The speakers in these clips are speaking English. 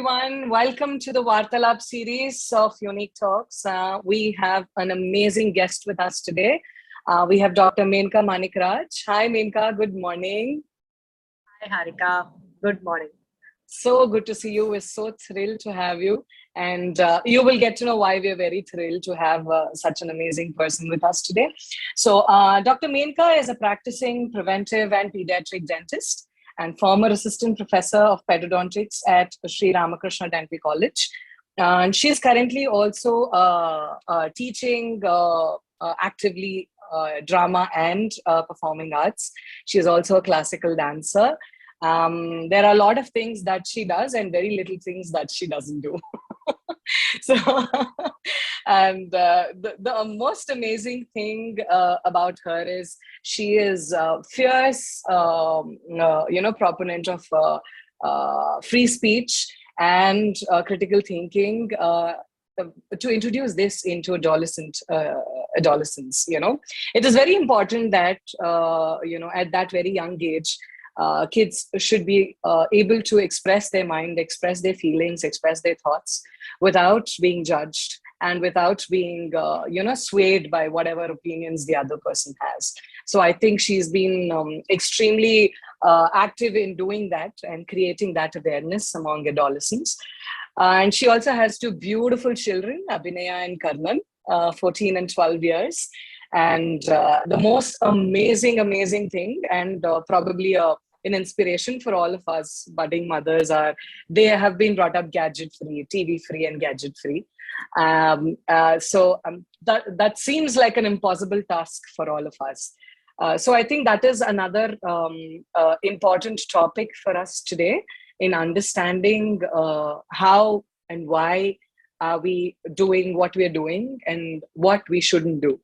everyone. Welcome to the Vartalaap series of YOUnique Talks. We have an amazing guest with us today. We have Dr. Menaka Manickaraj. Hi, Menaka. Good morning. Hi, Harika. Good morning. So good to see you. We're so thrilled to have you. And you will get to know why we're very thrilled to have such an amazing person with us today. So Dr. Menaka is a practicing preventive and pediatric dentist and former assistant professor of pedodontics at Sri Ramakrishna Dental College. And she's currently also teaching actively drama and performing arts. She's also a classical dancer. There are a lot of things that she does and very little things that she doesn't do. So, and the most amazing thing about her is she is fierce, proponent of free speech and critical thinking to introduce this into adolescents. It is very important that at that very young age, kids should be able to express their mind, express their feelings, express their thoughts without being judged and without being, swayed by whatever opinions the other person has. So I think she's been extremely active in doing that and creating that awareness among adolescents. And she also has two beautiful children, Abinaya and Karnan, 14 and 12 years. And the most amazing thing, and probably an inspiration for all of us budding mothers, are they have been brought up gadget-free, TV-free, and gadget-free. So that seems like an impossible task for all of us. So I think that is another important topic for us today in understanding how and why are we doing what we're doing and what we shouldn't do.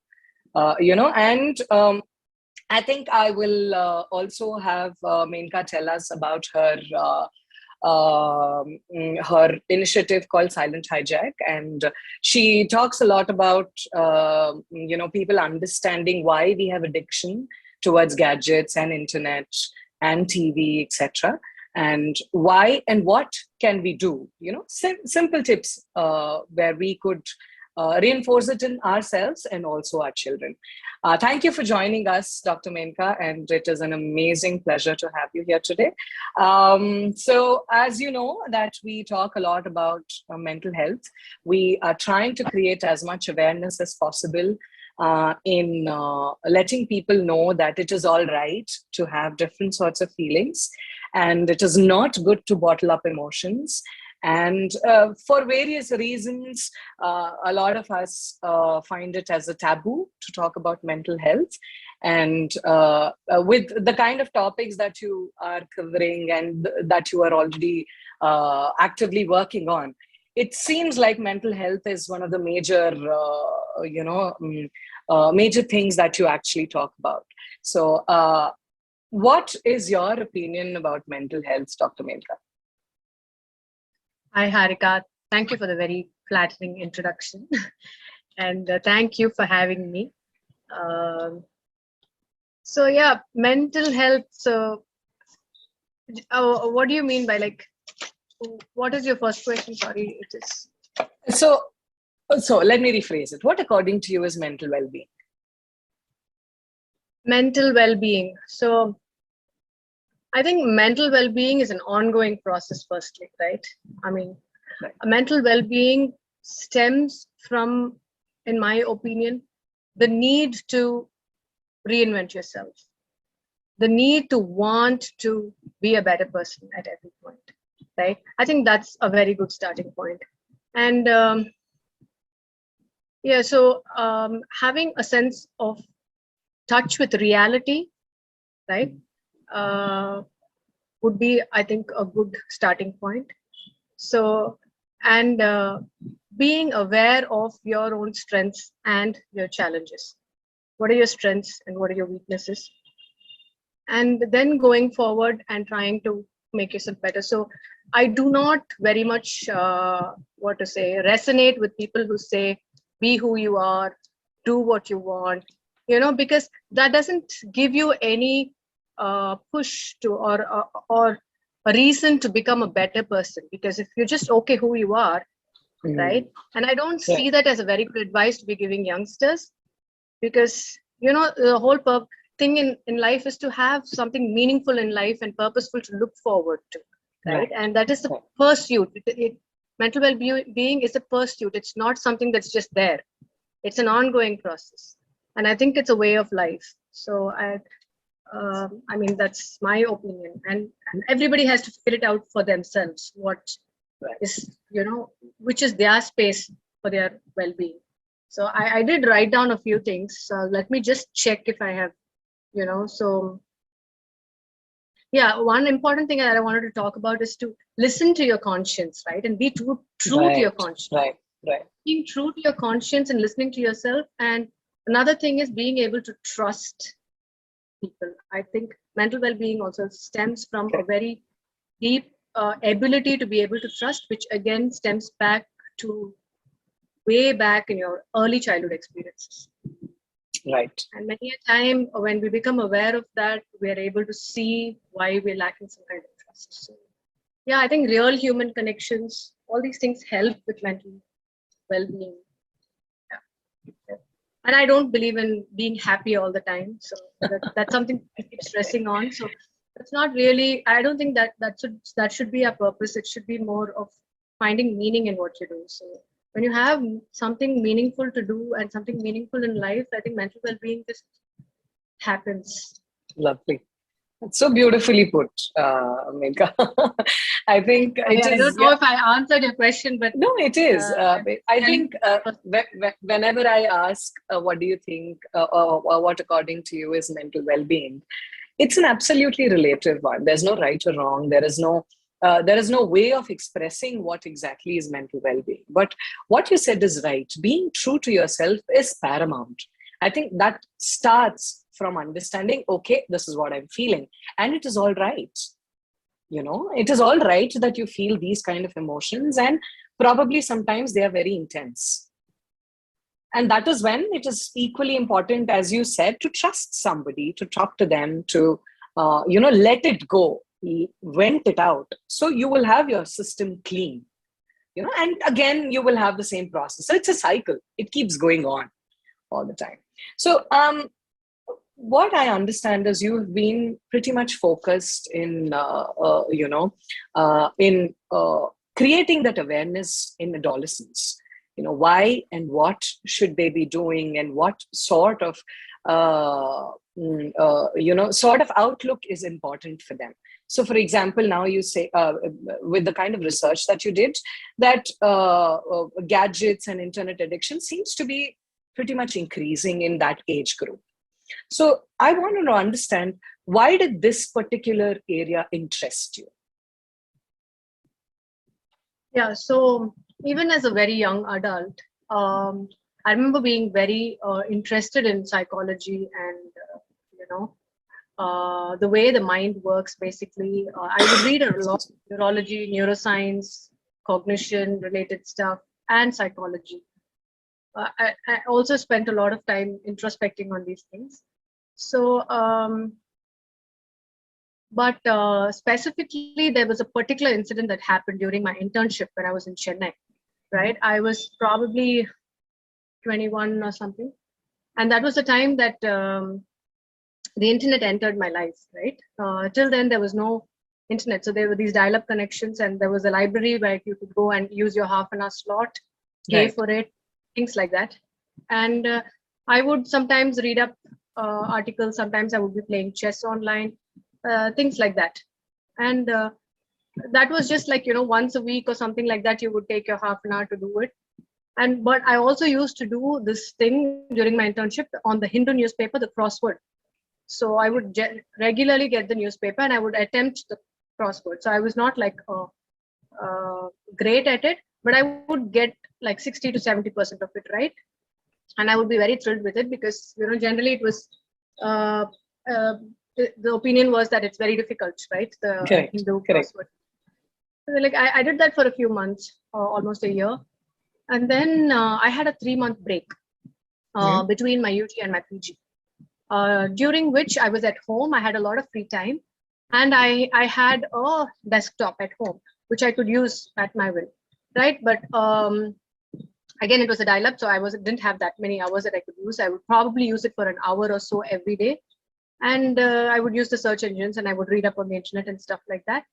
I think I will also have Menaka tell us about her initiative called Silent Hijack, and she talks a lot about people understanding why we have addiction towards gadgets and internet and TV, etc., and why and what can we do. Simple tips where we could reinforce it in ourselves and also our children. Thank you for joining us, Dr. Menaka, and it is an amazing pleasure to have you here today. So as you know that we talk a lot about mental health, we are trying to create as much awareness as possible in letting people know that it is all right to have different sorts of feelings, and it is not good to bottle up emotions. And for various reasons, a lot of us find it as a taboo to talk about mental health. And with the kind of topics that you are covering and that you are already actively working on, it seems like mental health is one of the major, major things that you actually talk about. So what is your opinion about mental health, Dr. Menaka? Hi, Harika. Thank you for the very flattering introduction. And thank you for having me. So yeah, mental health. So what do you mean by what is your first question? Sorry, it is. So let me rephrase it. What according to you is mental well-being? Mental well-being. So I think mental well-being is an ongoing process, firstly, right? I mean, right. Mental well-being stems from, in my opinion, the need to reinvent yourself, the need to want to be a better person at every point, right? I think that's a very good starting point. And so having a sense of touch with reality, right? Would be, I think, a good starting point. So, and being aware of your own strengths and your challenges. What are your strengths and what are your weaknesses? And then going forward and trying to make yourself better. So I do not very much, resonate with people who say, be who you are, do what you want, because that doesn't give you any push to or a reason to become a better person. Because if you're just okay who you are, right? And I don't see that as a very good advice to be giving youngsters, because the whole thing in life is to have something meaningful in life and purposeful to look forward to, right? And that is the pursuit. Mental well-being is a pursuit. It's not something that's just there. It's an ongoing process, and I think it's a way of life. So I mean, that's my opinion, and everybody has to figure it out for themselves. What is, which is their space for their well-being. So I did write down a few things. So let me just check if I have, so yeah, one important thing that I wanted to talk about is to listen to your conscience, right? And be true to your conscience. Right. Being true to your conscience and listening to yourself. And another thing is being able to trust people. I think mental well-being also stems from a very deep ability to be able to trust, which again stems back to way back in your early childhood experiences. Right. And many a time when we become aware of that, we are able to see why we're lacking some kind of trust. So yeah, I think real human connections, all these things help with mental well-being. Yeah. And I don't believe in being happy all the time. So that's something I keep stressing on. So that's not really, I don't think that should be our purpose. It should be more of finding meaning in what you do. So when you have something meaningful to do and something meaningful in life, I think mental well-being just happens. Lovely. That's so beautifully put, Menaka. I think I don't know if I answered your question, but no, it is. I think whenever I ask, what do you think, or what according to you is mental well-being, it's an absolutely relative one. There's no right or wrong. There is no way of expressing what exactly is mental well-being. But what you said is right. Being true to yourself is paramount. I think that starts from understanding, okay, this is what I'm feeling. And it is all right. It is all right that you feel these kind of emotions, and probably sometimes they are very intense. And that is when it is equally important, as you said, to trust somebody, to talk to them, to, let it go, vent it out. So you will have your system clean, and again, you will have the same process. So it's a cycle. It keeps going on all the time. So, what I understand is you've been pretty much focused in, creating that awareness in adolescents. Why and what should they be doing, and what sort of, sort of outlook is important for them. So, for example, now you say, with the kind of research that you did, that gadgets and internet addiction seems to be pretty much increasing in that age group. So I want to understand, why did this particular area interest you? Yeah, so even as a very young adult, I remember being very interested in psychology and, the way the mind works, basically. I would read a lot of neurology, neuroscience, cognition related stuff, and psychology. I also spent a lot of time introspecting on these things. So, but specifically, there was a particular incident that happened during my internship when I was in Chennai, right? I was probably 21 or something. And that was the time that the internet entered my life, right? Till then, there was no internet. So there were these dial-up connections, and there was a library where you could go and use your half-an-hour slot, pay for it, things like that. And I would sometimes read up articles. Sometimes I would be playing chess online, things like that. And that was just like, once a week or something like that, you would take your half an hour to do it. But I also used to do this thing during my internship on the Hindu newspaper, the crossword. So I would regularly get the newspaper and I would attempt the crossword. So I was not like great at it, but I would get like 60 to 70% of it right. And I would be very thrilled with it because, generally it was, the opinion was that it's very difficult, right? The Hindu crossword. So like I did that for a few months, almost a year. And then I had a 3-month break between my UG and my PG, during which I was at home. I had a lot of free time. And I had a desktop at home, which I could use at my will, right? But again, it was a dial-up, so didn't have that many hours that I could use. I would probably use it for an hour or so every day. And I would use the search engines and I would read up on the internet and stuff like that.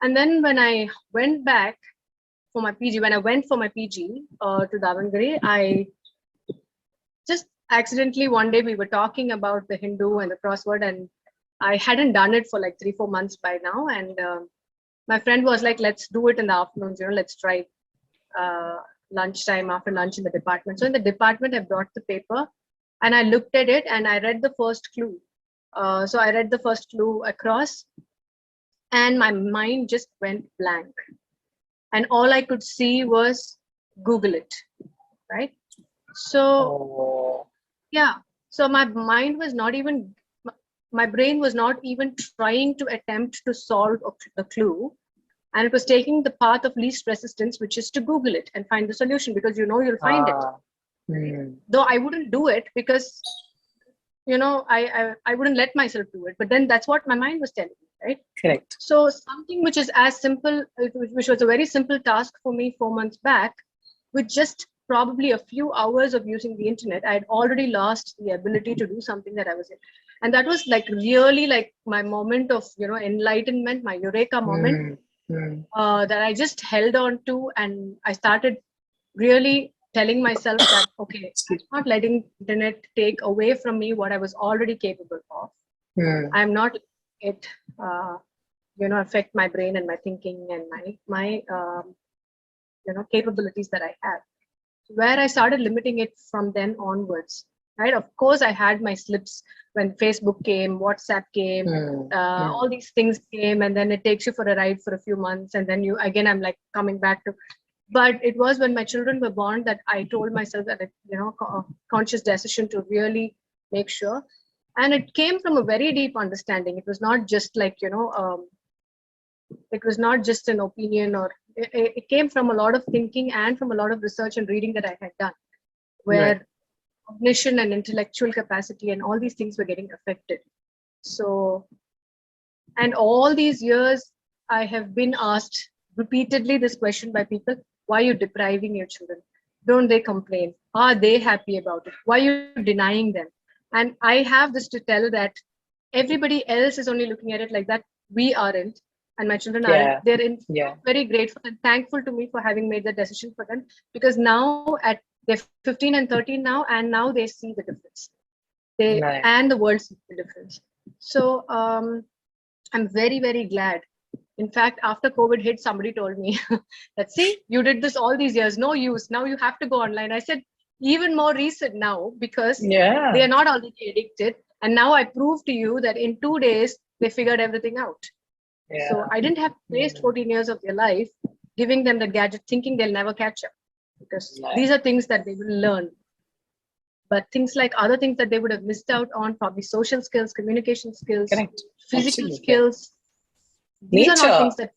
And then when I went back for my PG, when I went for my PG to Davangere, I just accidentally one day we were talking about the Hindu and the crossword, and I hadn't done it for like 3-4 months by now. And my friend was like, let's do it in the afternoons, let's try lunchtime, after lunch in the department. So in the department, I brought the paper and I looked at it and I read the first clue. So I read the first clue across and my mind just went blank. And all I could see was Google it, right? So, yeah. So my mind was not even, my brain was not even trying to attempt to solve the clue. And it was taking the path of least resistance, which is to Google it and find the solution, because you'll find it. Though I wouldn't do it because, I wouldn't let myself do it. But then that's what my mind was telling me, right? Correct. So something which is as simple, which was a very simple task for me 4 months back, with just probably a few hours of using the internet, I had already lost the ability to do something that I was in. And that was like really like my moment of, enlightenment, my eureka moment. That I just held on to, and I started really telling myself that, okay, I'm not letting internet take away from me what I was already capable of. I'm not letting it, affect my brain and my thinking and my capabilities that I have. Where I started limiting it from then onwards, right? Of course, I had my slips when Facebook came, WhatsApp came, all these things came, and then it takes you for a ride for a few months, and then I'm like coming back to. But it was when my children were born that I told myself that conscious decision to really make sure, and it came from a very deep understanding. It was not just like it was not just an opinion, or it came from a lot of thinking and from a lot of research and reading that I had done, where cognition and intellectual capacity and all these things were getting affected. So, and all these years, I have been asked repeatedly this question by people: why are you depriving your children? Don't they complain? Are they happy about it? Why are you denying them? And I have this to tell that everybody else is only looking at it like that. We aren't. And my children aren't. They're very grateful and thankful to me for having made the decision for them, because now they're 15 and 13 now, and now they see the difference. And the world sees the difference. So I'm very, very glad. In fact, after COVID hit, somebody told me that, see, you did this all these years, no use. Now you have to go online. I said, even more recent now, because they are not already addicted. And now I prove to you that in 2 days, they figured everything out. So I didn't have to waste 14 years of their life giving them the gadget, thinking they'll never catch up, because these are things that they will learn. But things like other things that they would have missed out on, probably social skills, communication skills, physical skills. These are not things that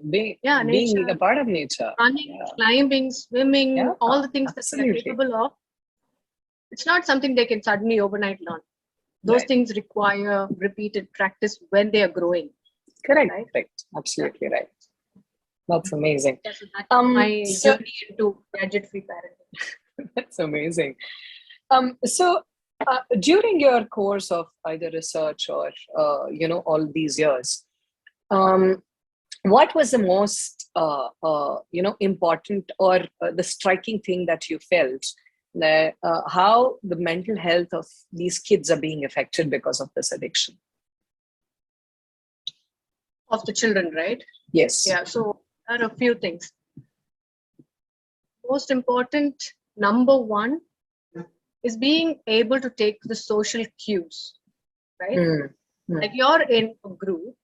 being a part of nature. Running, climbing, swimming, all the things that they're capable of. It's not something they can suddenly overnight learn. Those things require repeated practice when they are growing. Correct. Absolutely right. That's amazing. So that's my journey into gadget-free parenting. That's amazing. So during your course of either research or all these years, what was the most important or the striking thing that you felt that how the mental health of these kids are being affected because of this addiction? Of the children, right? Yes. Yeah. So there are a few things. Most important, number one, is being able to take the social cues, right? Like you're in a group,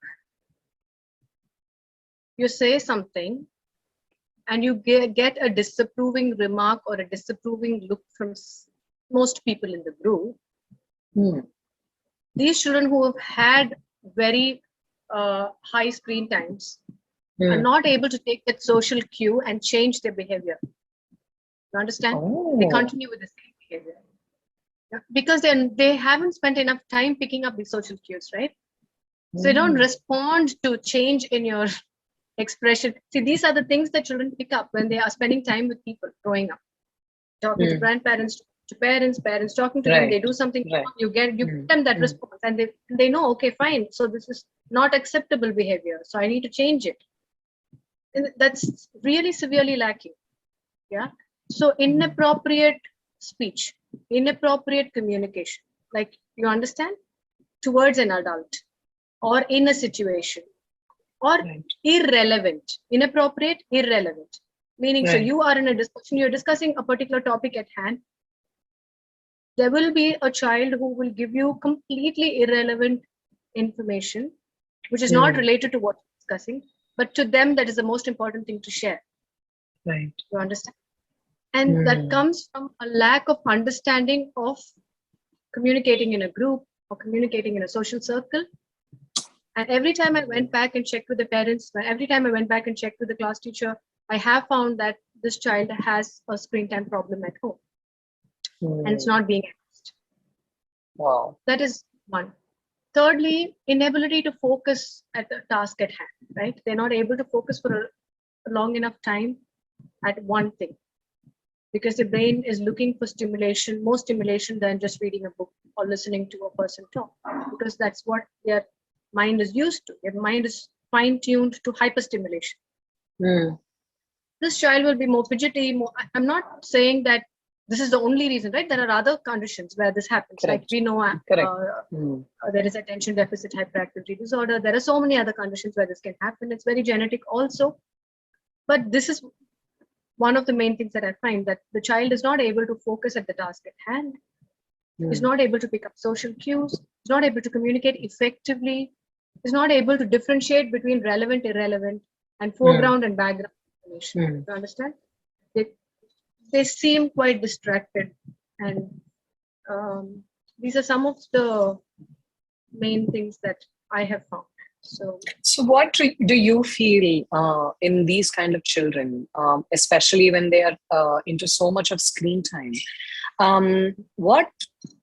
you say something, and you get a disapproving remark or a disapproving look from most people in the group. These children who have had very high screen times are not able to take that social cue and change their behavior. You understand? They continue with the same behavior because they haven't spent enough time picking up these social cues, right? So you don't respond to change in your expression. See, these are the things that children pick up when they are spending time with people growing up, talking to grandparents, to parents talking to them. They do something wrong, you give them that response, and they know, okay, fine, so this is not acceptable behavior, so I need to change it. And that's really severely lacking. Yeah. So inappropriate speech, inappropriate communication, like, you understand, towards an adult or in a situation, or irrelevant, inappropriate, irrelevant. Meaning, so you are in a discussion, you're discussing a particular topic at hand. There will be a child who will give you completely irrelevant information, which is not related to what you're discussing, but to them, that is the most important thing to share. Right. You understand? And that comes from a lack of understanding of communicating in a group or communicating in a social circle. And every time I went back and checked with the parents, every time I went back and checked with the class teacher, I have found that this child has a screen time problem at home. And it's not being addressed. Wow. That is one. Thirdly, inability to focus at the task at hand, right? They're not able to focus for a long enough time at one thing, because the brain is looking for stimulation, more stimulation than just reading a book or listening to a person talk, because that's what their mind is used to. Their mind is fine-tuned to hyperstimulation. This child will be more fidgety. I'm not saying that this is the only reason, right? There are other conditions where this happens. Correct. Like we know there is attention deficit hyperactivity disorder. There are so many other conditions where this can happen. It's very genetic also. But this is one of the main things that I find, that the child is not able to focus at the task at hand, is not able to pick up social cues, is not able to communicate effectively, is not able to differentiate between relevant, irrelevant, and foreground and background information. You understand? They seem quite distracted, and these are some of the main things that I have found. So what do you feel in these kind of children, especially when they are into so much of screen time? What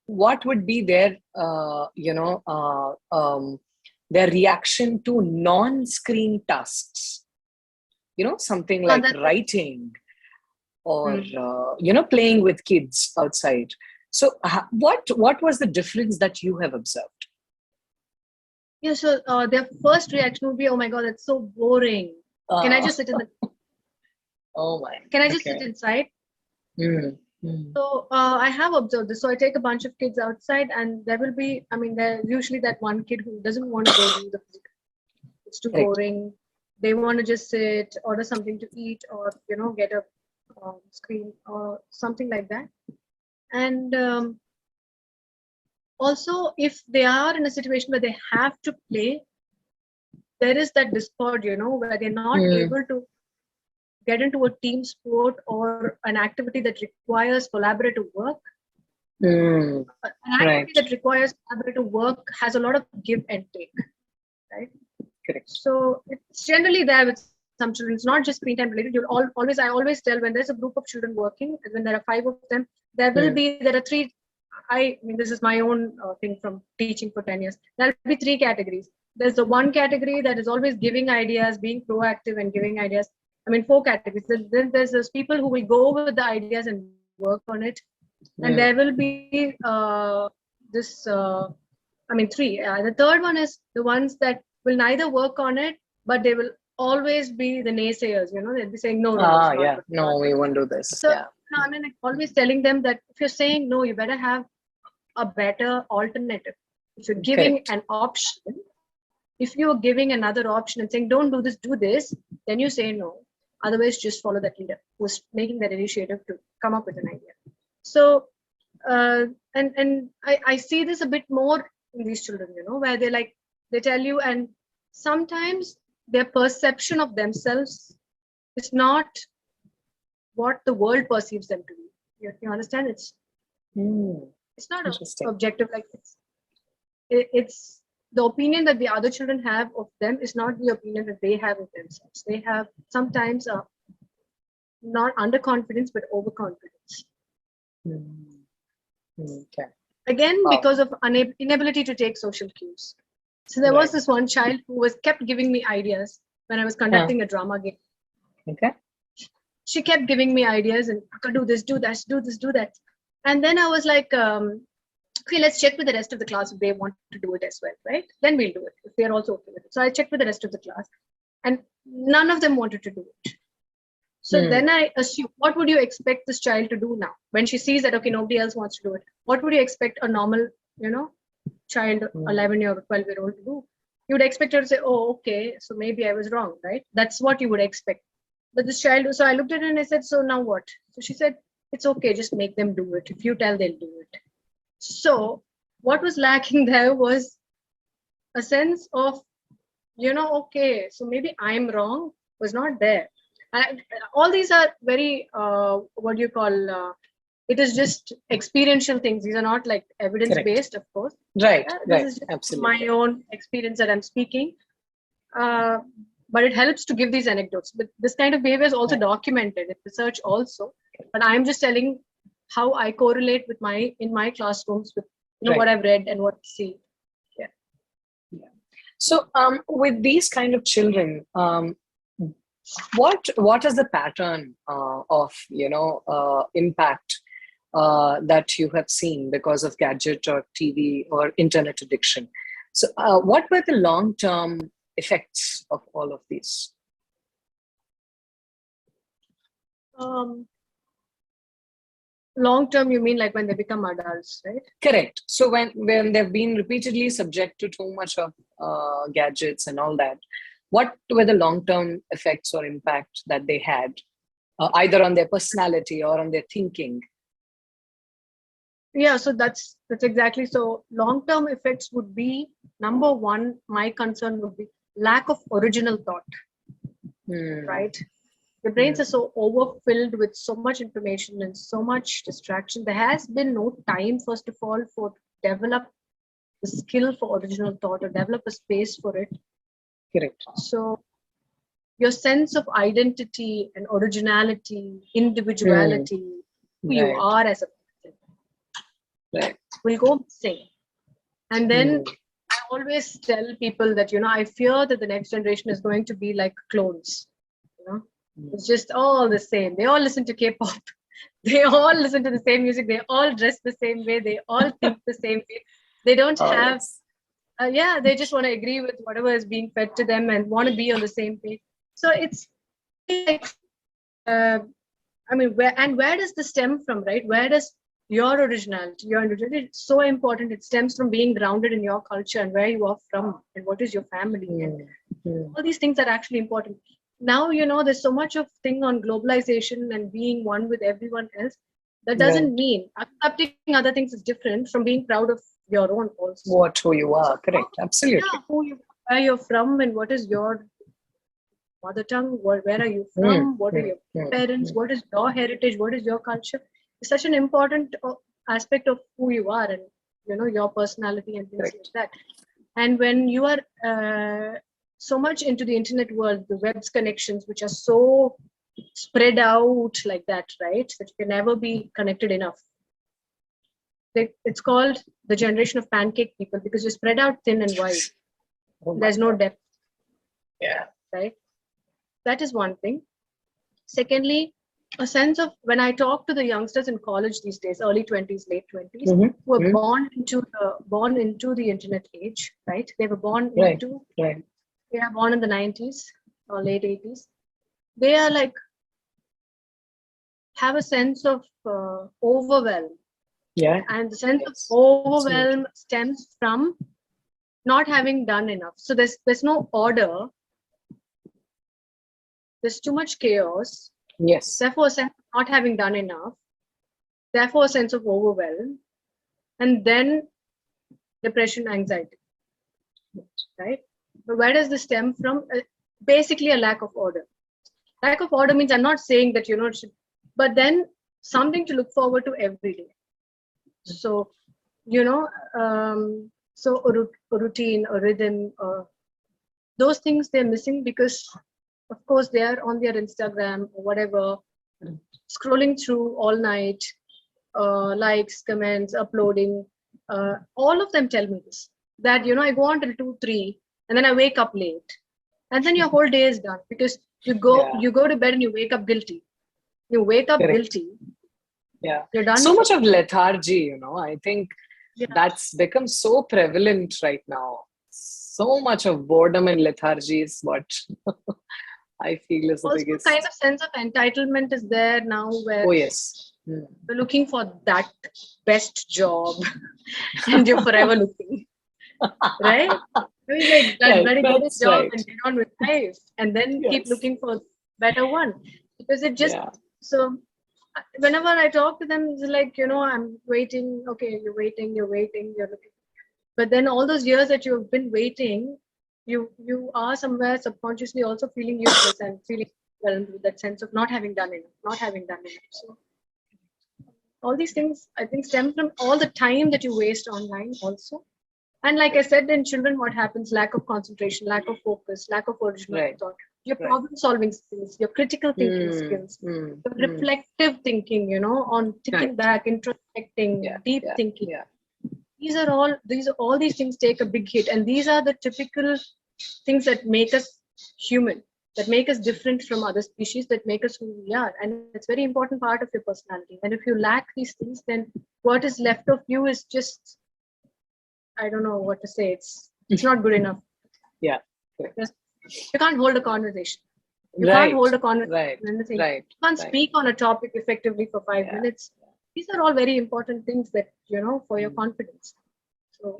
would be their their reaction to non-screen tasks? Something like writing, or playing with kids outside. So what was the difference that you have observed? Yeah, so their first reaction would be, oh my god, that's so boring. Can I just sit in the oh my can I just sit inside? So I have observed this. So I take a bunch of kids outside, and there will be, there's usually that one kid who doesn't want to go do the physical. It's too boring. They want to just sit, order something to eat, or get a screen or something like that. And also, if they are in a situation where they have to play, there is that discord, where they're not able to get into a team sport or an activity that requires collaborative work. An activity that requires collaborative work has a lot of give and take, right? Correct. So it's generally there with some children. It's not just screen time related. I always tell, when there's a group of children working, when there are 5 of them, there are 3. This is my own thing from teaching for 10 years. There'll be 3 categories. There's the one category that is always giving ideas, being proactive and giving ideas. 4 categories. Then there's those people who will go with the ideas and work on it. And there will be 3. The third one is the ones that will neither work on it, but they will always be the naysayers. They'll be saying, no, we won't do this. So, always telling them that if you're saying no, you better have a better alternative. If you're giving an option, if you're giving another option and saying, don't do this, do this, then you say no. Otherwise, just follow that leader who's making that initiative to come up with an idea. So, and I see this a bit more in these children, where they tell you, and sometimes their perception of themselves is not what the world perceives them to be. You understand? It's not objective. Like it's the opinion that the other children have of them is not the opinion that they have of themselves. They have sometimes not underconfidence, but overconfidence. Okay. Again, because of inability to take social cues. So there was this one child who was kept giving me ideas when I was conducting a drama game. Okay. She kept giving me ideas and do this, do that, do this, do that. And then I was like, okay, let's check with the rest of the class if they want to do it as well, right? Then we'll do it if they're also okay with it. So I checked with the rest of the class and none of them wanted to do it. So then I assume, what would you expect this child to do now? When she sees that, okay, nobody else wants to do it. What would you expect a normal, child, 11-year or 12-year-old to do? You would expect her to say, oh, okay, so maybe I was wrong, right? That's what you would expect. But this child, so I looked at her and I said, so now what? So she said, it's okay, just make them do it. If you tell, they'll do it. So what was lacking there was a sense of, okay, so maybe I'm wrong, was not there. All these are very, it is just experiential things. These are not like evidence-based, of course. Right, this is just absolutely my own experience that I'm speaking. But it helps to give these anecdotes. But this kind of behavior is also documented in research also. But I'm just telling how I correlate with in my classrooms with what I've read and what I see. Yeah. So with these kind of children, what is the pattern of impact that you have seen because of gadget or TV or internet addiction? So what were the long-term effects of all of these? Long term, you mean like when they become adults, right? Correct. So when they've been repeatedly subject to too much of gadgets and all that, what were the long-term effects or impact that they had, either on their personality or on their thinking? Yeah, so that's exactly. So long-term effects would be, number one, my concern would be lack of original thought, right? The brains are so overfilled with so much information and so much distraction. There has been no time, first of all, for develop the skill for original thought or develop a space for it. Correct. So your sense of identity and originality, individuality, who you are as a person, will go missing. And then I always tell people that, I fear that the next generation is going to be like clones. It's just all the same. They all listen to K-pop. They all listen to the same music. They all dress the same way. They all think the same way. They don't have, they just want to agree with whatever is being fed to them and want to be on the same page. So it's like, where does this stem from, right? Where does your originality, it's so important. It stems from being grounded in your culture and where you are from and what is your family. And all these things are actually important. Now, there's so much of thing on globalization and being one with everyone else. That doesn't mean accepting other things is different from being proud of your own also. Who you are, correct, absolutely. Yeah, where you're from and what is your mother tongue, where are you from, what are your parents, what is your heritage, what is your culture. It's such an important aspect of who you are and, your personality and things like that. And when you are so much into the internet world, the web's connections, which are so spread out like that, right? That you can never be connected enough. It's called the generation of pancake people because you're spread out thin and wide. There's no depth. Yeah. Right? That is one thing. Secondly, a sense of, when I talk to the youngsters in college these days, early 20s, late 20s, who are born into the internet age, right? They were born into, they are born in the 90s or late 80s. They are like, have a sense of overwhelm. Yeah. And the sense of overwhelm stems from not having done enough. So there's no order. There's too much chaos. Yes. Therefore, a sense of not having done enough. Therefore, a sense of overwhelm. And then depression, anxiety. Right? But where does this stem from? Basically, a lack of order. Lack of order means, I'm not saying that, but then something to look forward to every day. So, so a routine, a rhythm, those things they're missing because, of course, they are on their Instagram or whatever, scrolling through all night, likes, comments, uploading. All of them tell me this. that, I go on till 2, 3, and then I wake up late. And then your whole day is done because you go to bed and you wake up guilty. You wake up guilty. Yeah. You're done. So much of lethargy, I think that's become so prevalent right now. So much of boredom and lethargy is what I feel is the also biggest. Kind of sense of entitlement is there now where We're looking for that best job and you're forever looking. Right? I mean, like that very good job and get on with life and then keep looking for better one. Because it just so whenever I talk to them, it's like, I'm waiting. Okay, you're waiting, you're looking. But then all those years that you've been waiting, you are somewhere subconsciously also feeling useless and feeling overwhelmed with that sense of not having done enough. So all these things I think stem from all the time that you waste online also. And like I said, in children, what happens? Lack of concentration, lack of focus, lack of original thought. Your problem-solving skills, your critical thinking skills, your reflective thinking, on thinking back, introspecting, deep thinking. These things take a big hit, and these are the typical things that make us human, that make us different from other species, that make us who we are, and it's a very important part of your personality. And if you lack these things, then what is left of you is just, I don't know what to say. It's not good enough. Yeah. You can't hold a conversation. You can't hold a conversation. You can't speak on a topic effectively for 5 minutes. These are all very important things that, for your confidence. So,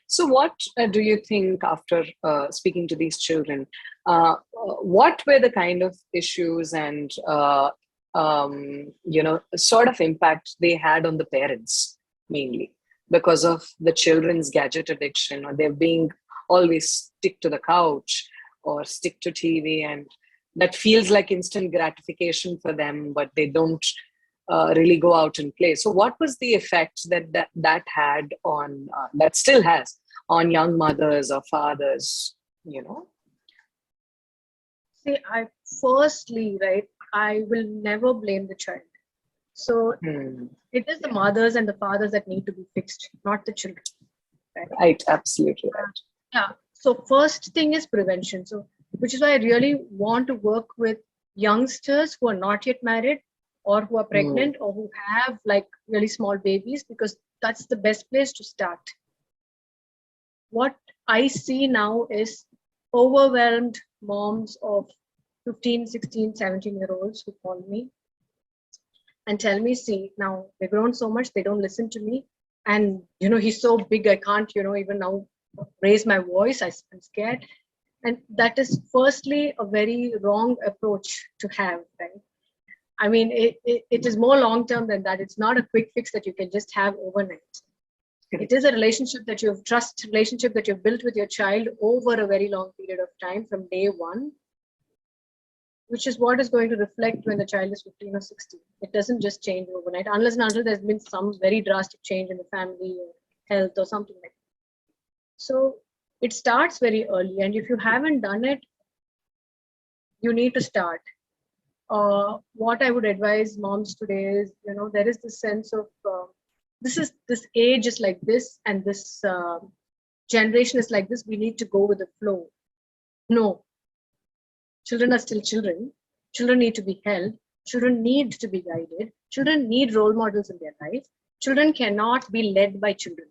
So what do you think after speaking to these children, what were the kind of issues and, sort of impact they had on the parents mainly? Because of the children's gadget addiction, or they're being always stick to the couch or stick to TV, and that feels like instant gratification for them, but they don't really go out and play. So what was the effect that had on, that still has on young mothers or fathers, See, I will never blame the child. So it is the mothers and the fathers that need to be fixed, not the children. Right, absolutely right. Yeah. So first thing is prevention. So which is why I really want to work with youngsters who are not yet married or who are pregnant or who have like really small babies, because that's the best place to start. What I see now is overwhelmed moms of 15, 16, 17-year-olds who call me and tell me, see, now they've grown so much, they don't listen to me. And, he's so big, I can't, even now raise my voice, I'm scared. And that is firstly a very wrong approach to have, right? I mean, it is more long-term than that. It's not a quick fix that you can just have overnight. It is a relationship that relationship that you've built with your child over a very long period of time from day one, which is what is going to reflect when the child is 15 or 16. It doesn't just change overnight, unless and until there's been some very drastic change in the family or health or something like that. So it starts very early. And if you haven't done it, you need to start. What I would advise moms today is, there is this sense of, this age is like this, and this generation is like this. We need to go with the flow. No. Children are still children. Children need to be held. Children need to be guided. Children need role models in their life. Children cannot be led by children.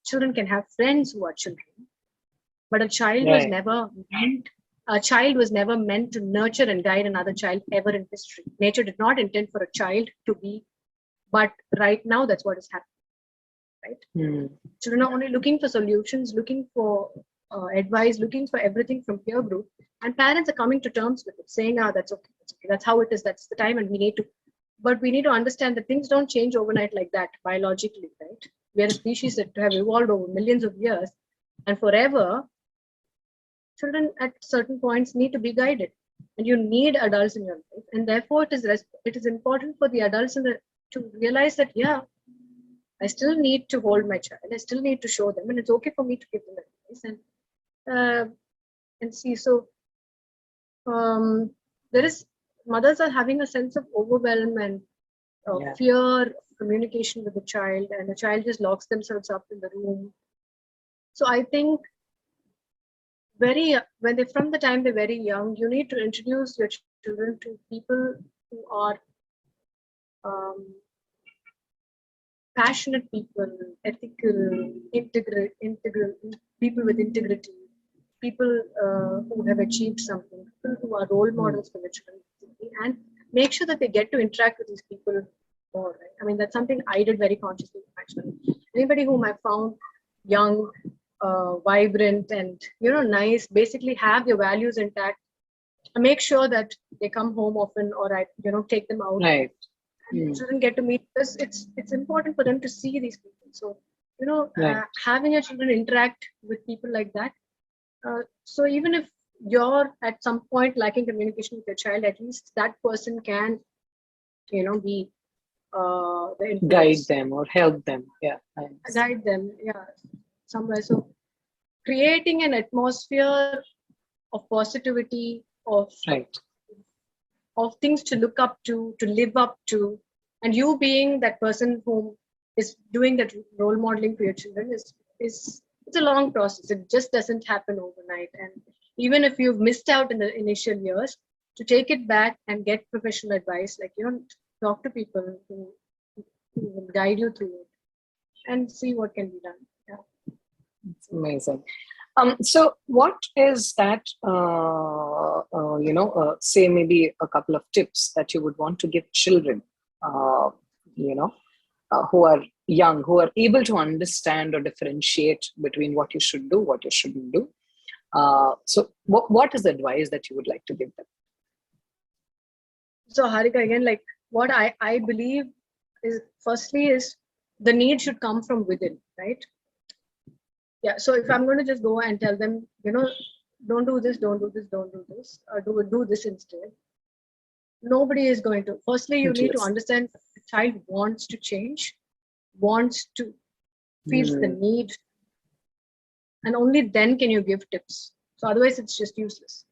Children can have friends who are children, but a child was never meant to nurture and guide another child ever in history. Nature did not intend for a child to be, but right now that's what is happening. Right? Children are only looking for solutions, looking for advice, looking for everything from peer group, and parents are coming to terms with it, saying, that's okay, that's how it is, that's the time, and we need to understand that things don't change overnight like that biologically, right? We are a species that have evolved over millions of years, and forever children at certain points need to be guided, and you need adults in your life, and therefore it is important for the adults to realize that I still need to hold my child, I still need to show them, and it's okay for me to give them advice and see. So mothers are having a sense of overwhelm and fear communication with the child, and the child just locks themselves up in the room. So I think from the time they're very young, you need to introduce your children to people who are passionate people, ethical, integral people with integrity, people who have achieved something, people who are role models for the children, and make sure that they get to interact with these people more. Right? I mean, that's something I did very consciously. Actually, anybody whom I found young, vibrant, and nice, basically have your values intact, I make sure that they come home often, or I take them out. Right. Children get to meet us. It's important for them to see these people. So having your children interact with people like that. So even if you're at some point lacking communication with your child, at least that person can be the guide them or help them. Guide them, somewhere. So creating an atmosphere of positivity, of things to look up to live up to, and you being that person who is doing that role modeling for your children is it's a long process. It just doesn't happen overnight. And even if you've missed out in the initial years, to take it back and get professional advice, like talk to people who will guide you through it and see what can be done. It's amazing. So what is that, say maybe a couple of tips that you would want to give children, who are young, who are able to understand or differentiate between what you should do, what you shouldn't do. So what is the advice that you would like to give them? So Harika, again, like what I believe is, firstly, is the need should come from within, right? Yeah. So if I'm going to just go and tell them, don't do this, don't do this, don't do this, or do this instead, nobody is going to. Firstly, you need to understand the child wants to change, wants to, feels the need, and only then can you give tips. So otherwise it's just useless.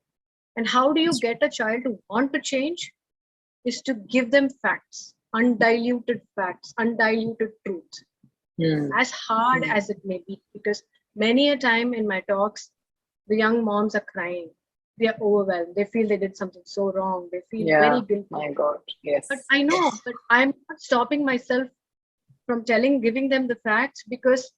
And how do you get a child to want to change? Is to give them facts, undiluted truth, as hard as it may be. Because many a time in my talks, the young moms are crying. They are overwhelmed. They feel they did something so wrong. They feel very guilty. My God, yes. But I know, but I'm not stopping myself from giving them the facts, because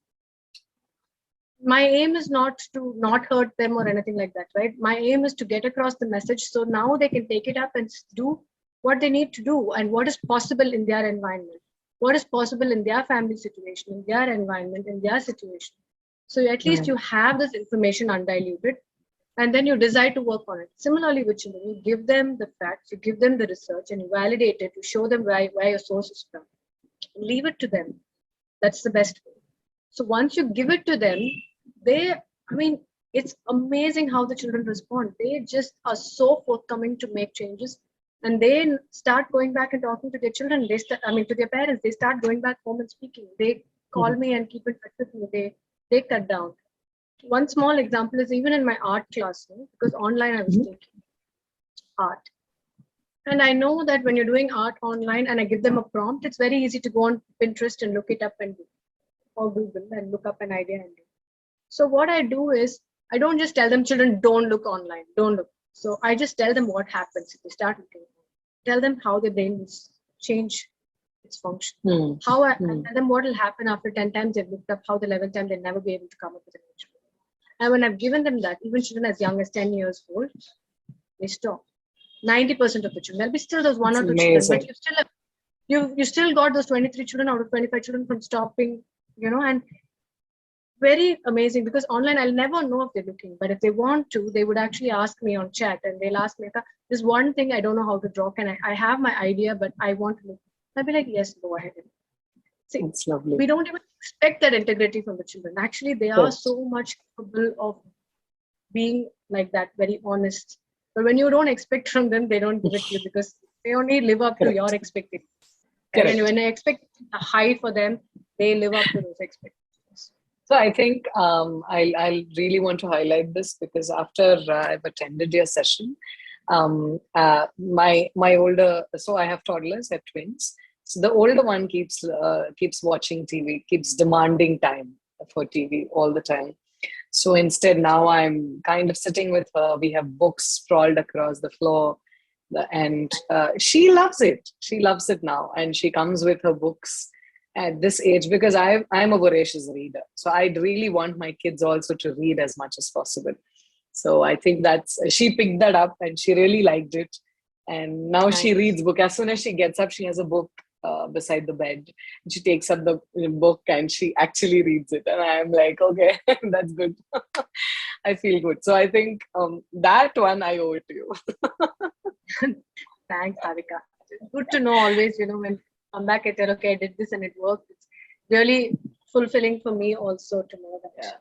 my aim is not to not hurt them or anything like that, right? My aim is to get across the message, so now they can take it up and do what they need to do, and what is possible in their environment, what is possible in their family situation, in their environment, in their situation. So at least you have this information undiluted, and then you decide to work on it. Similarly with children, you give them the facts, you give them the research, and you validate it, you show them where your source is from. Leave it to them. That's the best way. So once you give it to them, it's amazing how the children respond. They just are so forthcoming to make changes. And they start going back and talking to their children. To their parents. They start going back home and speaking. They call me and keep in touch with me. They cut down. One small example is even in my art class, because online I was taking art. And I know that when you're doing art online and I give them a prompt, it's very easy to go on Pinterest and look it up and do, or Google and look up an idea and do. So what I do is, I don't just tell them, children, don't look online, don't look. So I just tell them what happens if they start looking. Tell them how their brain will change its function. I tell them what will happen after 10 times they've looked up, how the 11th time they'll never be able to come up with an answer. And when I've given them that, even children as young as 10 years old, they stop. 90% of the children. There'll be still those one or two children, but you still got those 23 children out of 25 children from stopping, and very amazing, because online I'll never know if they're looking, but if they want to, they would actually ask me on chat, and they'll ask me, this one thing I don't know how to draw, can I have my idea, but I want to look. I'll be like, yes, go ahead. See, it's lovely. We don't even expect that integrity from the children. Actually, they are so much capable of being like that, very honest. But when you don't expect from them, they don't give it to you, because they only live up to your expectations. And when I expect a high for them, they live up to those expectations. So I think I'll really want to highlight this, because after I've attended your session, my older, so I have toddlers, I have twins. So the older one keeps watching TV, keeps demanding time for TV all the time. So instead, now I'm kind of sitting with her. We have books sprawled across the floor, and she loves it. She loves it now, and she comes with her books at this age because I'm a voracious reader. So I'd really want my kids also to read as much as possible. So I think she picked that up and she really liked it. And now she reads book. As soon as she gets up, she has a book beside the bed. She takes up the book and she actually reads it. And I'm like, okay, that's good. I feel good. So I think that one I owe it to you. Thanks, Harika. It's good to know always, when come back and tell, okay, I did this and it worked. It's really fulfilling for me also to know that. Yeah.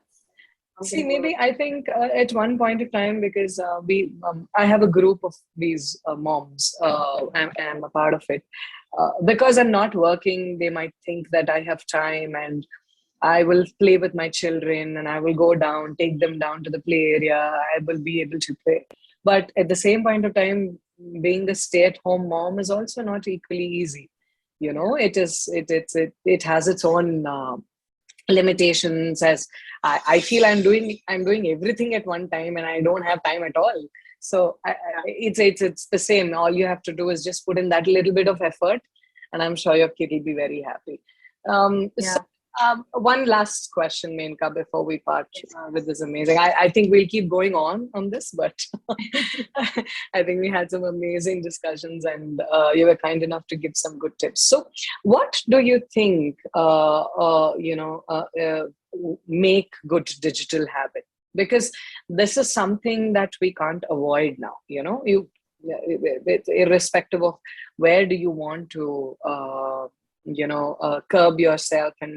See, maybe I think at one point of time, because I have a group of these moms, I'm a part of it. Because I'm not working, they might think that I have time and I will play with my children and I will go down, take them down to the play area. I will be able to play. But at the same point of time, being a stay-at-home mom is also not equally easy. It has its own limitations. As I feel I'm doing everything at one time and I don't have time at all. So it's the same. All you have to do is just put in that little bit of effort, and I'm sure your kid will be very happy. So, one last question, Menaka, before we part with this amazing. I think we'll keep going on this, but I think we had some amazing discussions, and you were kind enough to give some good tips. So, what do you think? Make good digital habit, because this is something that we can't avoid now. Irrespective of where do you want to curb yourself and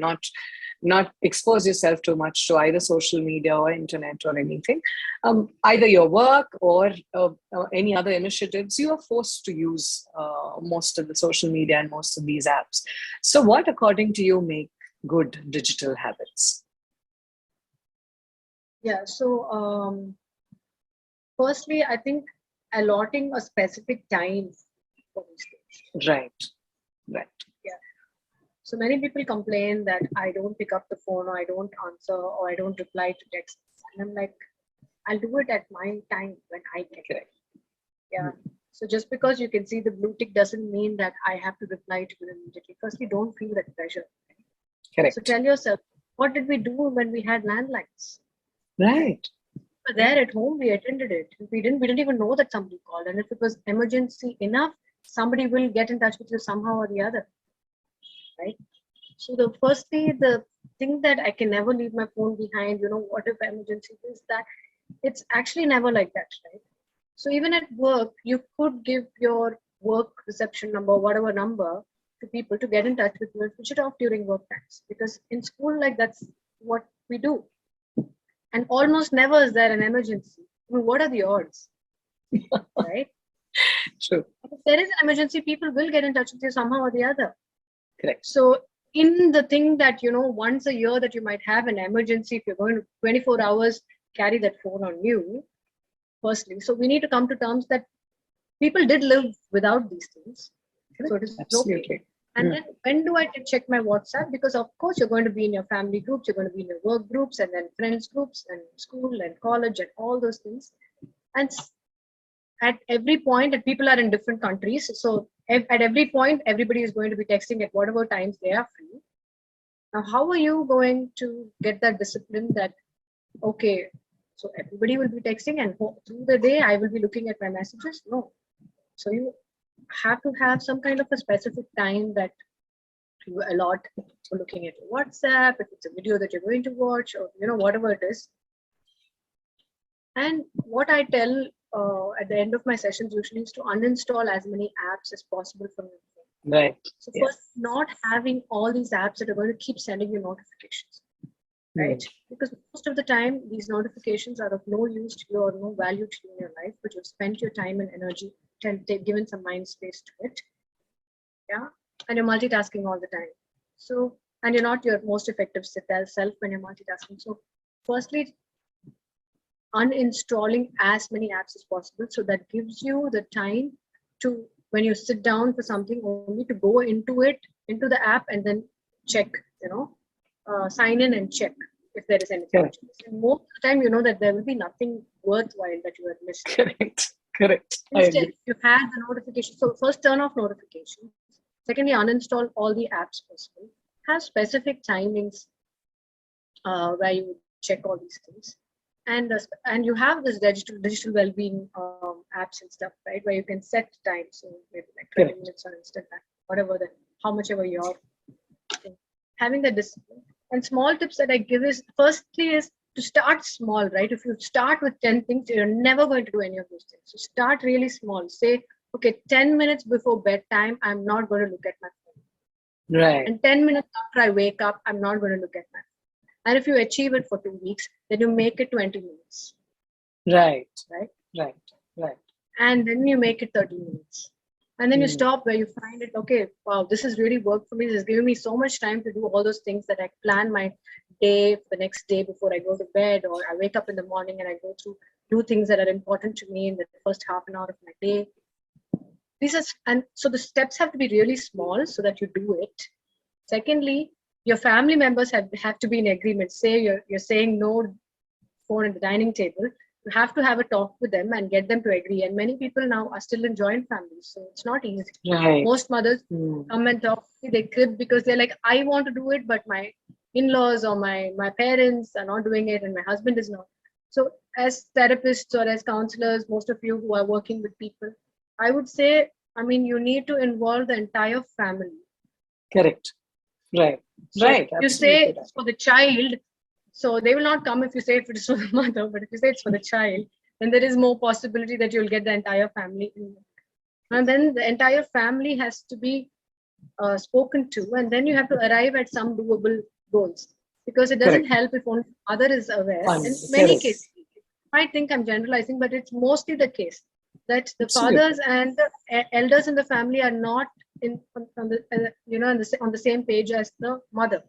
not expose yourself too much to either social media or internet or anything, either your work or any other initiatives, you are forced to use most of the social media and most of these apps. So what, according to you, make good digital habits? Yeah, so firstly, I think allotting a specific time for these things. Right. Yeah. So many people complain that I don't pick up the phone, or I don't answer, or I don't reply to texts. And I'm like, I'll do it at my time when I get it. Yeah. So just because you can see the blue tick doesn't mean that I have to reply to it immediately. Firstly, don't feel that pressure. Correct. So tell yourself, what did we do when we had landlines? Right. But there at home, we attended it. We didn't even know that somebody called. And if it was emergency enough, somebody will get in touch with you somehow or the other. Right? So the thing that I can never leave my phone behind, what if emergency is, that it's actually never like that, right? So even at work, you could give your work reception number, whatever number, to people to get in touch with you and switch it off during work times. Because in school, that's what we do. And almost never is there an emergency. I mean, what are the odds? Right? True. If there is an emergency, people will get in touch with you somehow or the other. Correct. So in the thing that, once a year that you might have an emergency, if you're going to 24 hours, carry that phone on you, firstly. So we need to come to terms that people did live without these things. So it is okay. And then when do I check my WhatsApp? Because of course you're going to be in your family groups, you're going to be in your work groups, and then friends groups, and school and college and all those things. And at every point, that people are in different countries. So at every point, everybody is going to be texting at whatever times they are free. Now, how are you going to get that discipline that, okay, so everybody will be texting and through the day, I will be looking at my messages? No. So you have to have some kind of a specific time that you allot for looking at your WhatsApp, if it's a video that you're going to watch, or whatever it is. And what I tell at the end of my sessions usually is to uninstall as many apps as possible from your phone. Right. So first, not having all these apps that are going to keep sending you notifications. Right? Because most of the time, these notifications are of no use to you or no value to you in your life, but you've spent your time and energy and given some mind space to it. Yeah. And you're multitasking all the time. So, and you're not your most effective self when you're multitasking. So firstly, uninstalling as many apps as possible. So that gives you the time to, when you sit down for something, only to go into the app and then check, sign in and check if there is anything. Correct. And most of the time, you know that there will be nothing worthwhile that you have missed. Correct. Instead, you have the notification. So first, turn off notifications. Secondly, uninstall all the apps possible. Have specific timings where you would check all these things. And you have this digital well-being apps and stuff, right? Where you can set time, so maybe like 20 minutes on instant, whatever that, how much ever you're having the discipline. And small tips that I give is, firstly, is to start small, right? If you start with 10 things, you're never going to do any of those things. So start really small. Say, okay, 10 minutes before bedtime, I'm not going to look at my phone. Right. And 10 minutes after I wake up, I'm not going to look at my phone. And if you achieve it for 2 weeks, then you make it 20 minutes. Right. Right. And then you make it 30 minutes. And then you stop where you find it, okay, wow, this has really worked for me. This is giving me so much time to do all those things that I plan my day, the next day before I go to bed, or I wake up in the morning and I go through, do things that are important to me in the first half an hour of my day. And so the steps have to be really small so that you do it. Secondly, your family members have to be in agreement. Say you're saying no phone at the dining table. You have to have a talk with them and get them to agree. And many people now are still in joint families, so it's not easy. Right. Most mothers come and talk, they crib because they're like, I want to do it, but my in-laws or my parents are not doing it and my husband is not. So as therapists or as counselors, most of you who are working with people, I would say, you need to involve the entire family. Correct. Right. So right. You say it's for the child, so they will not come if you say if it is for the mother, but if you say it's for the child, then there is more possibility that you'll get the entire family involved. And then the entire family has to be spoken to, and then you have to arrive at some doable goals, because it doesn't help if only the mother is aware. In many cases, you might think I'm generalizing, but it's mostly the case that the fathers and the elders in the family are not on the same page as the mother.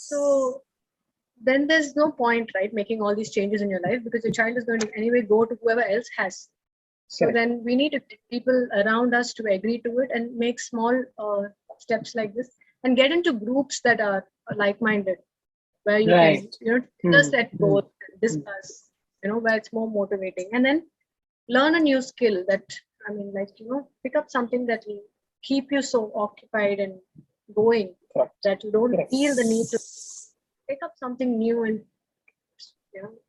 So then there's no point, right, making all these changes in your life, because your child is going to anyway go to whoever else has. So then we need to get people around us to agree to it and make small steps like this, and get into groups that are like-minded, where you can just set goals and discuss, where it's more motivating, and then learn a new skill that, pick up something that will keep you so occupied and going that you don't feel the need to pick up something new. And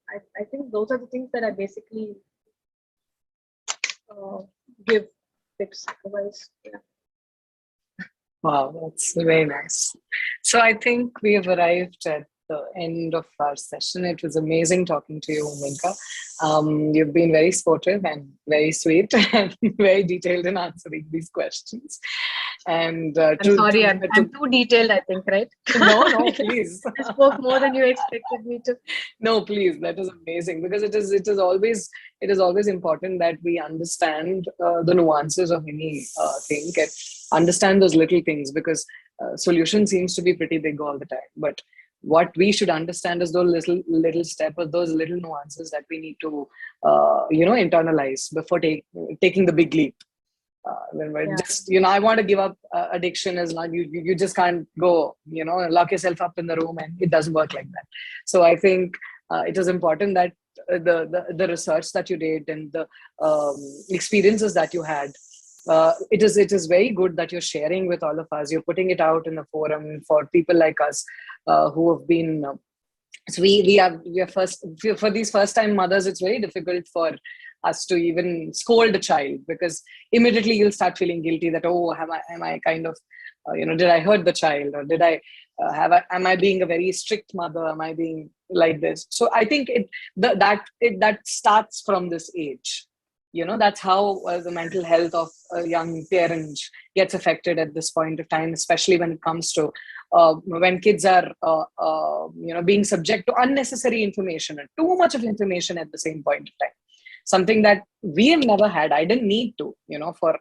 I think those are the things that I basically give tips. Otherwise, Wow, that's very nice. So I think we have arrived at the end of our session. It was amazing talking to you, Menaka. You've been very sportive and very sweet and very detailed in answering these questions. And I'm sorry, I'm too detailed, I think, right? No, please. I spoke more than you expected me to. No, please. That is amazing, because it is always important that we understand the nuances of any thing, and understand those little things, because solution seems to be pretty big all the time. But what we should understand is those little steps, or those little nuances that we need to internalize before taking the big leap. When we're just, I want to give up addiction, as long you just can't go, lock yourself up in the room, and it doesn't work like that. So I think it is important that the research that you did and the experiences that you had, it is very good that you're sharing with all of us. You're putting it out in the forum for people like us who have been. So we are for these first time mothers. It's very difficult for us to even scold a child, because immediately you'll start feeling guilty that, am I kind of, did I hurt the child, or did I am I being a very strict mother? Am I being like this? So I think that starts from this age. That's how the mental health of a young parent gets affected at this point of time, especially when it comes to when kids are being subject to unnecessary information and too much of information at the same point of time. Something that we have never had. I didn't need to, for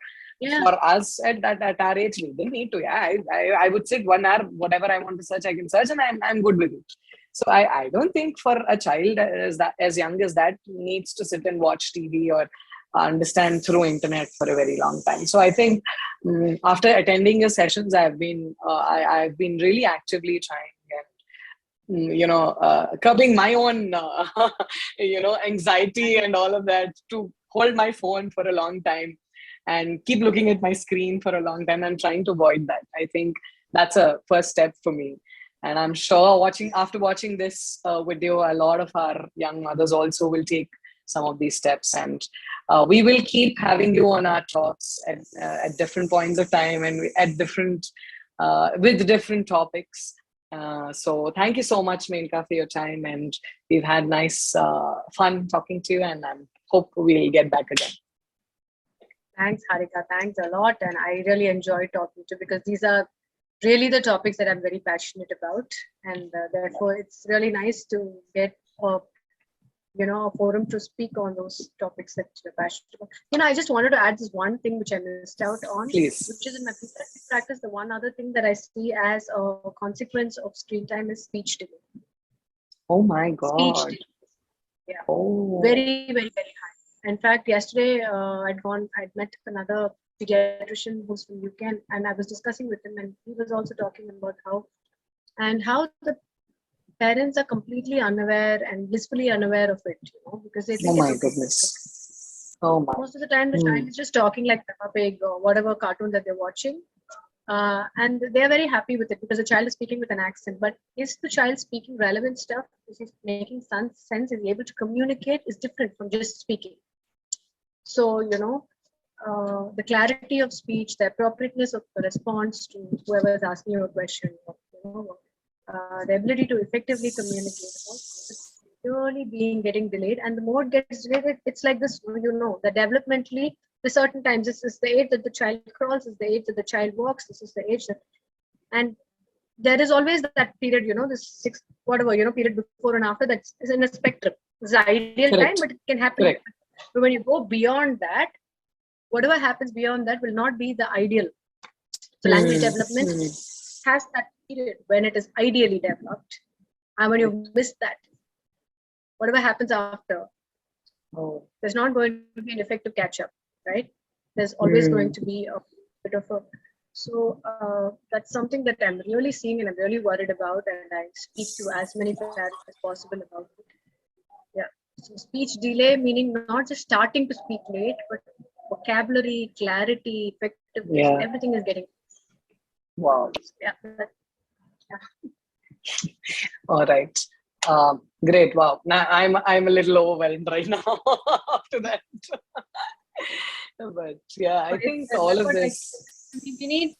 us at our age, we didn't need to. I would sit 1 hour, whatever I want to search, I can search, and I'm good with it. So I don't think for a child as young as that needs to sit and watch TV or understand through internet for a very long time. So I think after attending your sessions, I've been really actively trying and curbing my own anxiety and all of that, to hold my phone for a long time and keep looking at my screen for a long time. I'm trying to avoid that. I think that's a first step for me. And I'm sure after watching this video, a lot of our young mothers also will take some of these steps. And we will keep having you on our talks at different points of time and with different topics. So thank you so much, Menaka, for your time. And we've had nice fun talking to you, and I hope we'll get back again. Thanks, Harika. Thanks a lot. And I really enjoy talking to you, because these are really the topics that I'm very passionate about. And therefore, it's really nice to get a forum to speak on those topics that you're passionate about. I just wanted to add this one thing which I missed out on. Please. Which is in my practice, the one other thing that I see as a consequence of screen time is speech delay. Oh my God. Speech delay. Yeah. Oh. Very, very, very high. In fact, yesterday I'd met another pediatrician who's from UK, and I was discussing with him, and he was also talking about how the parents are completely unaware and blissfully unaware of it, because they think oh my goodness. Oh my. Most of the time the child is just talking like Peppa Pig or whatever cartoon that they're watching, and they're very happy with it because the child is speaking with an accent. But is the child speaking relevant stuff? Is he making sense? Is he able to communicate? Is different from just speaking. So the clarity of speech, the appropriateness of the response to whoever is asking you a question, the ability to effectively communicate, is really getting delayed. And the more it gets delayed, it's like this, that developmentally, the certain times, this is the age that the child crawls, this is the age that the child walks, this is the age that, and there is always that period, this period before and after, that's in a spectrum. It's the ideal Correct. time, but it can happen. Correct. But when you go beyond that, whatever happens beyond that will not be the ideal. So language development has that period when it is ideally developed, and when you miss that, whatever happens after, there's not going to be an effective catch-up, right? There's always going to be a bit of a... So that's something that I'm really seeing and I'm really worried about, and I speak to as many parents as possible about it. Yeah. So speech delay, meaning not just starting to speak late, but vocabulary, clarity, effectiveness, everything is getting... Wow. Yeah. All right. Great. Wow. Now I'm a little overwhelmed right now after that. But yeah, I think all of this. We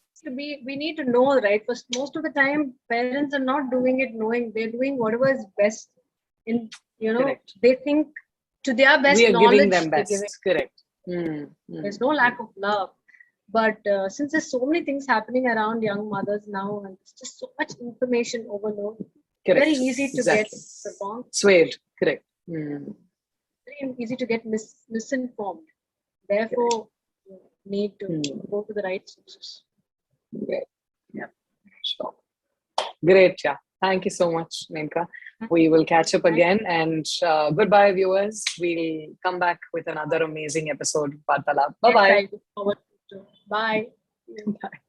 need to know, right? Because most of the time, parents are not doing it knowing. They're doing whatever is best. Correct. They think to their best we are knowledge. Giving them best. Correct. There's no lack of love. But since there's so many things happening around young mothers now, and it's just so much information overload, Correct. Very easy to get wrong. Swayed. Correct. Very easy to get misinformed. Therefore, you need to go to the right sources. Great. Yeah. Sure. Great. Yeah. Thank you so much, Menaka. We will catch up again, and goodbye, viewers. We'll come back with another amazing episode of Vartalaap. Bye-bye. Bye. Bye. Bye.